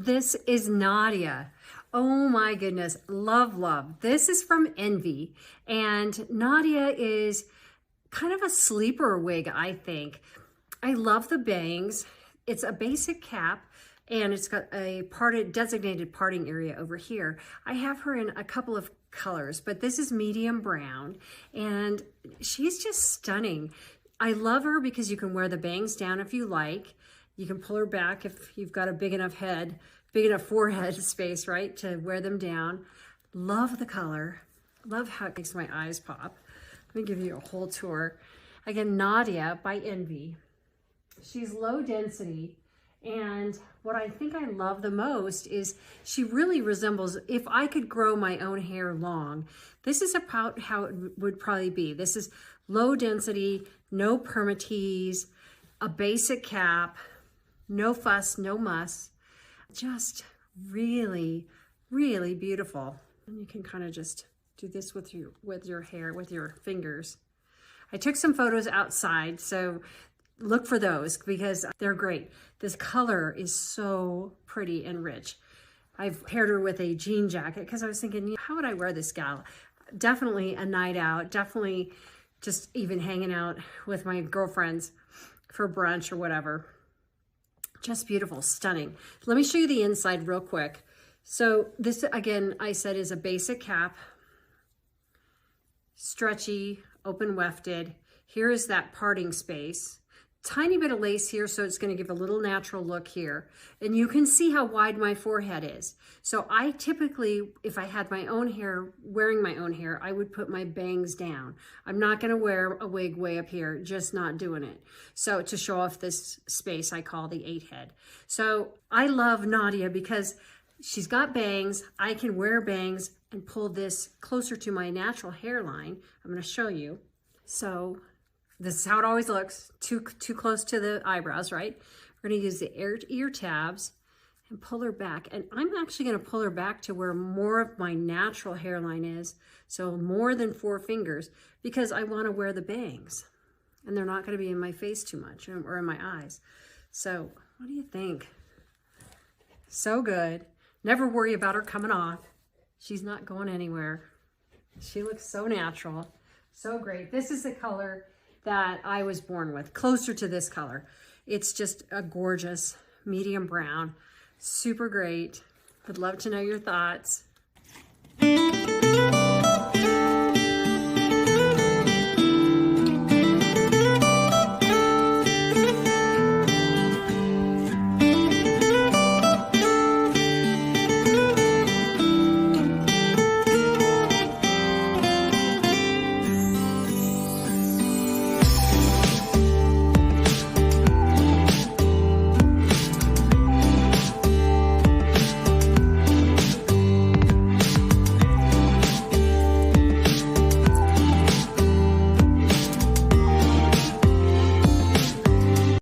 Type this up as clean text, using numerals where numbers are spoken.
This is Nadia. Oh my goodness, love, love. This is from Envy, and Nadia is kind of a sleeper wig, I think. I love the bangs. It's a basic cap, and it's got a designated parting area over here. I have her in a couple of colors, but this is medium brown, and she's just stunning. I love her because you can wear the bangs down if you like. You can pull her back if you've got a big enough forehead space, right, to wear them down. Love the color. Love how it makes my eyes pop. Let me give you a whole tour. Again, Nadia by Envy. She's low density, and what I think I love the most is she really resembles, if I could grow my own hair long, this is about how it would probably be. This is low density, no permatease, a basic cap, no fuss, no muss. Just really, really beautiful. And you can kind of just do this with your hair, with your fingers. I took some photos outside, so look for those because they're great. This color is so pretty and rich. I've paired her with a jean jacket because I was thinking, how would I wear this gal? Definitely a night out, definitely just even hanging out with my girlfriends for brunch or whatever. Just beautiful, stunning. Let me show you the inside real quick. So this, again, I said is a basic cap, stretchy, open wefted. Here is that parting space. Tiny bit of lace here, so it's going to give a little natural look here. And you can see how wide my forehead is. So I typically, if I had my own hair, wearing my own hair, I would put my bangs down. I'm not going to wear a wig way up here, just not doing it. So to show off this space, I call the 8 head. So I love Nadia because she's got bangs. I can wear bangs and pull this closer to my natural hairline. I'm going to show you. So this is how it always looks, too close to the eyebrows, right? We're gonna use the ear tabs and pull her back. And I'm actually gonna pull her back to where more of my natural hairline is. So more than 4 fingers, because I wanna wear the bangs. And they're not gonna be in my face too much or in my eyes. So what do you think? So good. Never worry about her coming off. She's not going anywhere. She looks so natural, so great. This is the color that I was born with, closer to this color. It's just a gorgeous medium brown, super great. Would love to know your thoughts.